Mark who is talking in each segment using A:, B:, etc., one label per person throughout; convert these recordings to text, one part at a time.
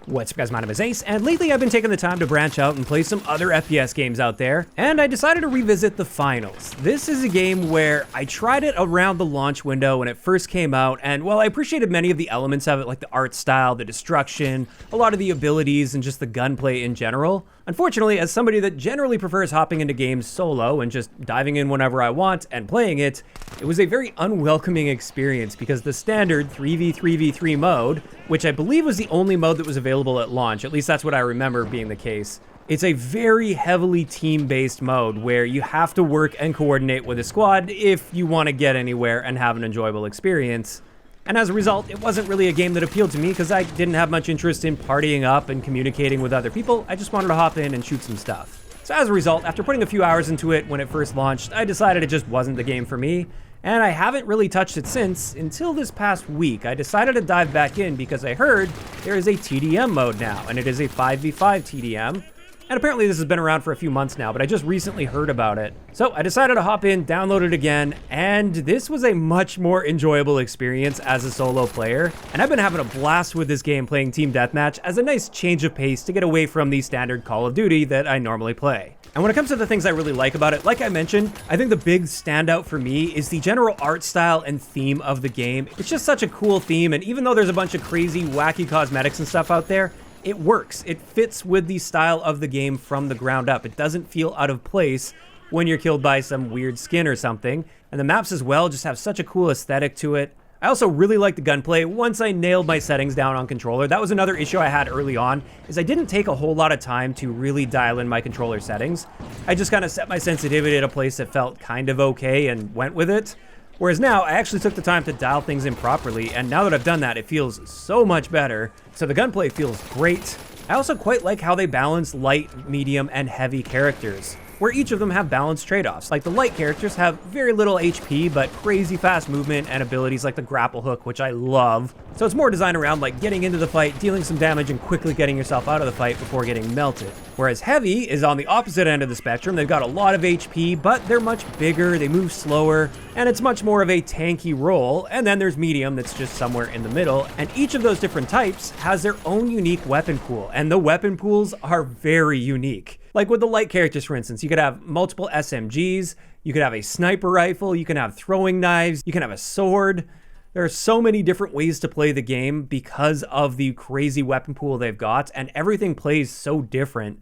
A: What's up guys, my name is Ace, and lately I've been taking the time to branch out and play some other FPS games out there, and I decided to revisit The Finals. This is a game where I tried it around the launch window when it first came out, and while I appreciated many of the elements of it, like the art style, the destruction, a lot of the abilities, and just the gunplay in general, unfortunately, as somebody that generally prefers hopping into games solo and just diving in whenever I want and playing it, it was a very unwelcoming experience because the standard 3v3v3 mode, which I believe was the only mode that was available at launch, at least that's what I remember being the case. It's a very heavily team-based mode where you have to work and coordinate with a squad if you want to get anywhere and have an enjoyable experience. And as a result, it wasn't really a game that appealed to me because I didn't have much interest in partying up and communicating with other people. I just wanted to hop in and shoot some stuff. So as a result, after putting a few hours into it when it first launched, I decided it just wasn't the game for me. And I haven't really touched it since, until this past week. I decided to dive back in because I heard there is a TDM mode now, and it is a 5v5 TDM. And apparently this has been around for a few months now, but I just recently heard about it. So I decided to hop in, download it again, and this was a much more enjoyable experience as a solo player. And I've been having a blast with this game playing Team Deathmatch as a nice change of pace to get away from the standard Call of Duty that I normally play. And when it comes to the things I really like about it, like I mentioned, I think the big standout for me is the general art style and theme of the game. It's just such a cool theme, and even though there's a bunch of crazy, wacky cosmetics and stuff out there, it works. It fits with the style of the game from the ground up. It doesn't feel out of place when you're killed by some weird skin or something. And the maps as well just have such a cool aesthetic to it. I also really like the gunplay once I nailed my settings down on controller. That was another issue I had early on, is I didn't take a whole lot of time to really dial in my controller settings. I just kind of set my sensitivity at a place that felt kind of okay and went with it. Whereas now, I actually took the time to dial things in properly, and now that I've done that, it feels so much better. So the gunplay feels great. I also quite like how they balance light, medium, and heavy characters, where each of them have balanced trade-offs. Like the light characters have very little HP, but crazy fast movement and abilities like the grapple hook, which I love. So it's more designed around like getting into the fight, dealing some damage, and quickly getting yourself out of the fight before getting melted. Whereas heavy is on the opposite end of the spectrum. They've got a lot of HP, but they're much bigger, they move slower, and it's much more of a tanky role. And then there's medium that's just somewhere in the middle. And each of those different types has their own unique weapon pool, and the weapon pools are very unique. Like with the light characters, for instance, you could have multiple SMGs, you could have a sniper rifle, you can have throwing knives, you can have a sword. There are so many different ways to play the game because of the crazy weapon pool they've got, and everything plays so different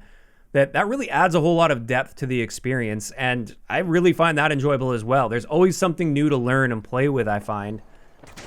A: that really adds a whole lot of depth to the experience, and I really find that enjoyable as well. There's always something new to learn and play with, I find.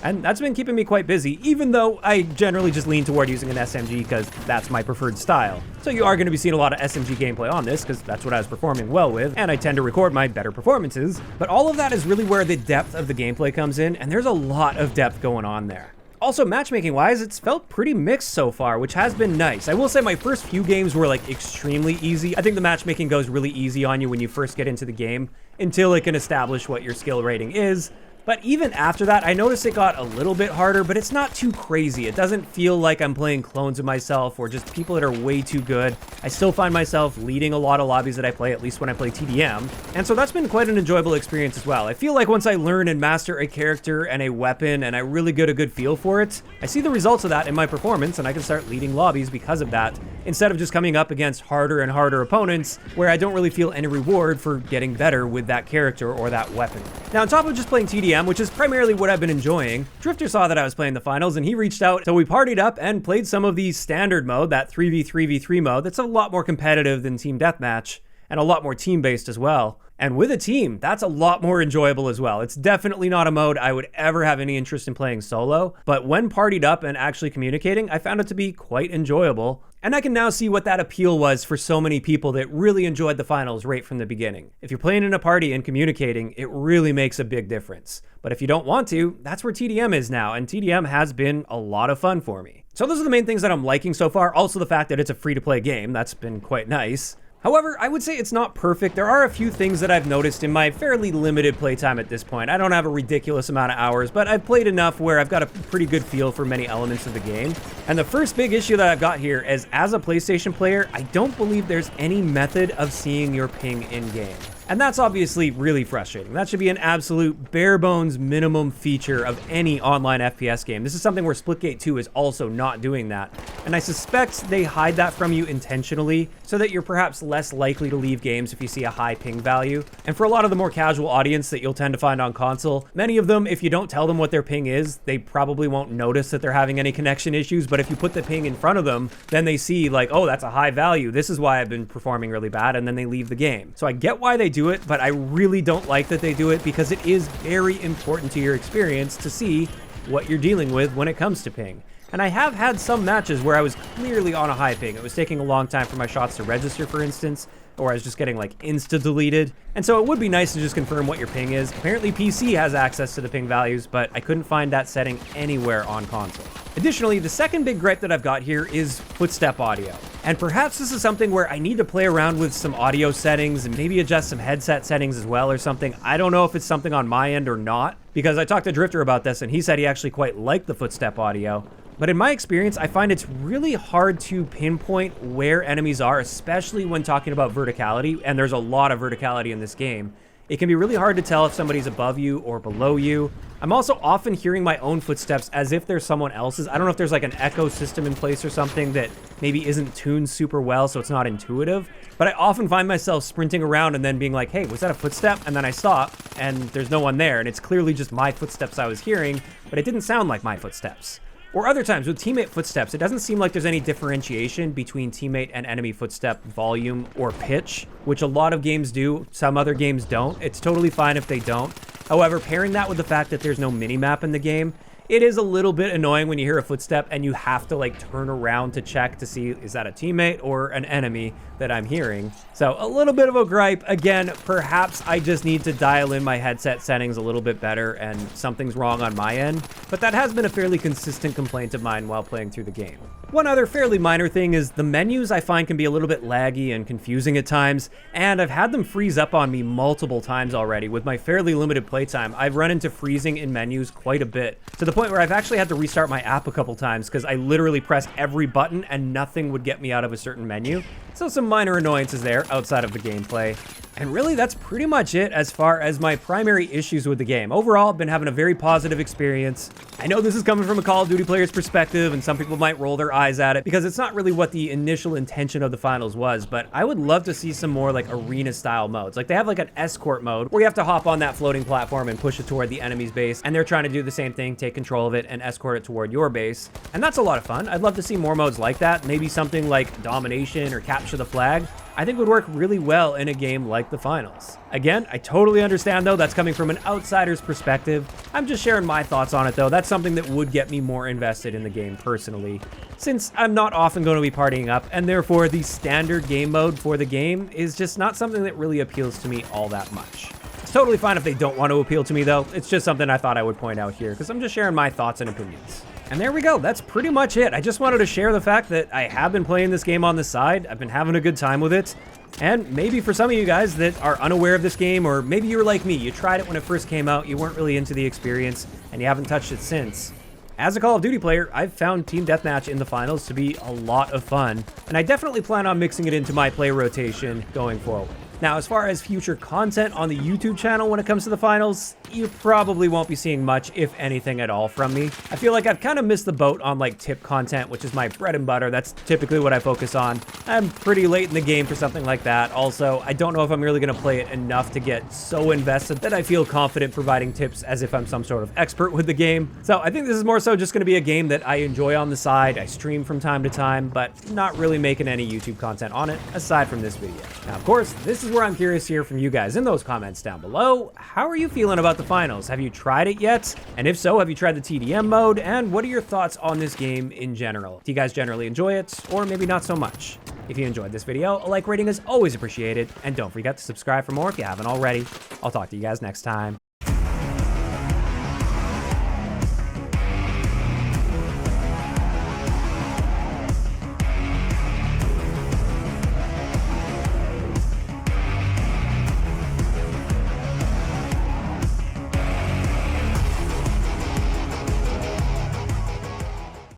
A: And that's been keeping me quite busy, even though I generally just lean toward using an SMG because that's my preferred style. So you are going to be seeing a lot of SMG gameplay on this because that's what I was performing well with, and I tend to record my better performances. But all of that is really where the depth of the gameplay comes in, and there's a lot of depth going on there. Also, matchmaking-wise, it's felt pretty mixed so far, which has been nice. I will say my first few games were like extremely easy. I think the matchmaking goes really easy on you when you first get into the game until it can establish what your skill rating is. But even after that, I noticed it got a little bit harder, but it's not too crazy. It doesn't feel like I'm playing clones of myself or just people that are way too good. I still find myself leading a lot of lobbies that I play, at least when I play TDM. And so that's been quite an enjoyable experience as well. I feel like once I learn and master a character and a weapon and I really get a good feel for it, I see the results of that in my performance and I can start leading lobbies because of that, instead of just coming up against harder and harder opponents where I don't really feel any reward for getting better with that character or that weapon. Now, on top of just playing TDM, which is primarily what I've been enjoying, Drifter saw that I was playing the finals and he reached out, so we partied up and played some of the standard mode, that 3v3v3 mode that's a lot more competitive than Team Deathmatch and a lot more team-based as well. And with a team, that's a lot more enjoyable as well. It's definitely not a mode I would ever have any interest in playing solo, but when partied up and actually communicating, I found it to be quite enjoyable. And I can now see what that appeal was for so many people that really enjoyed the finals right from the beginning. If you're playing in a party and communicating, it really makes a big difference. But if you don't want to, that's where TDM is now, and TDM has been a lot of fun for me. So those are the main things that I'm liking so far. Also the fact that it's a free-to-play game, that's been quite nice. However, I would say it's not perfect. There are a few things that I've noticed in my fairly limited playtime at this point. I don't have a ridiculous amount of hours, but I've played enough where I've got a pretty good feel for many elements of the game. And the first big issue that I've got here is, as a PlayStation player, I don't believe there's any method of seeing your ping in-game. And that's obviously really frustrating. That should be an absolute bare bones minimum feature of any online FPS game. This is something where Splitgate 2 is also not doing that. And I suspect they hide that from you intentionally so that you're perhaps less likely to leave games if you see a high ping value. And for a lot of the more casual audience that you'll tend to find on console, many of them, if you don't tell them what their ping is, they probably won't notice that they're having any connection issues. But if you put the ping in front of them, then they see like, oh, that's a high value. This is why I've been performing really bad. And then they leave the game. So I get why they do it, but I really don't like that they do it because it is very important to your experience to see what you're dealing with when it comes to ping. And I have had some matches where I was clearly on a high ping. It was taking a long time for my shots to register, for instance, or I was just getting like insta-deleted. And so it would be nice to just confirm what your ping is. Apparently PC has access to the ping values, but I couldn't find that setting anywhere on console. Additionally, the second big gripe that I've got here is footstep audio. And perhaps this is something where I need to play around with some audio settings and maybe adjust some headset settings as well or something. I don't know if it's something on my end or not, because I talked to Drifter about this and he said he actually quite liked the footstep audio. But in my experience, I find it's really hard to pinpoint where enemies are, especially when talking about verticality, and there's a lot of verticality in this game. It can be really hard to tell if somebody's above you or below you. I'm also often hearing my own footsteps as if there's someone else's. I don't know if there's like an echo system in place or something that maybe isn't tuned super well, so it's not intuitive. But I often find myself sprinting around and then being like, hey, was that a footstep? And then I stop and there's no one there. And it's clearly just my footsteps I was hearing, but it didn't sound like my footsteps. Or other times with teammate footsteps, it doesn't seem like there's any differentiation between teammate and enemy footstep volume or pitch, which a lot of games do. Some other games don't. It's totally fine if they don't. However, pairing that with the fact that there's no minimap in the game, it is a little bit annoying when you hear a footstep and you have to like turn around to check to see, is that a teammate or an enemy that I'm hearing? So a little bit of a gripe. Again, perhaps I just need to dial in my headset settings a little bit better and something's wrong on my end, but that has been a fairly consistent complaint of mine while playing through the game. One other fairly minor thing is the menus I find can be a little bit laggy and confusing at times, and I've had them freeze up on me multiple times already. With my fairly limited playtime, I've run into freezing in menus quite a bit, to the point where I've actually had to restart my app a couple times because I literally pressed every button and nothing would get me out of a certain menu. So some minor annoyances there outside of the gameplay. And really, that's pretty much it as far as my primary issues with the game. Overall, I've been having a very positive experience. I know this is coming from a Call of Duty player's perspective, and some people might roll their eyes at it because it's not really what the initial intention of the finals was, but I would love to see some more like arena-style modes. Like they have like an escort mode where you have to hop on that floating platform and push it toward the enemy's base, and they're trying to do the same thing, take control of it, and escort it toward your base. And that's a lot of fun. I'd love to see more modes like that. Maybe something like Domination or Capture the Flag. I think would work really well in a game like the finals. Again, I totally understand though, that's coming from an outsider's perspective. I'm just sharing my thoughts on it though. That's something that would get me more invested in the game personally, since I'm not often going to be partying up, and therefore the standard game mode for the game is just not something that really appeals to me all that much. It's totally fine if they don't want to appeal to me though. It's just something I thought I would point out here because I'm just sharing my thoughts and opinions. And there we go. That's pretty much it. I just wanted to share the fact that I have been playing this game on the side. I've been having a good time with it. And maybe for some of you guys that are unaware of this game, or maybe you were like me, you tried it when it first came out, you weren't really into the experience, and you haven't touched it since. As a Call of Duty player, I've found Team Deathmatch in the finals to be a lot of fun, and I definitely plan on mixing it into my play rotation going forward. Now, as far as future content on the YouTube channel when it comes to the finals, you probably won't be seeing much, if anything at all, from me. I feel like I've kind of missed the boat on like tip content, which is my bread and butter. That's typically what I focus on. I'm pretty late in the game for something like that. Also, I don't know if I'm really going to play it enough to get so invested that I feel confident providing tips as if I'm some sort of expert with the game. So I think this is more so just going to be a game that I enjoy on the side. I stream from time to time, but not really making any YouTube content on it aside from this video. Now, of course, this is where I'm curious to hear from you guys in those comments down below. How are you feeling about the finals? Have you tried it yet? And if so, have you tried the TDM mode? And what are your thoughts on this game in general? Do you guys generally enjoy it, or maybe not so much? If you enjoyed this video, a like rating is always appreciated, and don't forget to subscribe for more if you haven't already. I'll talk to you guys next time.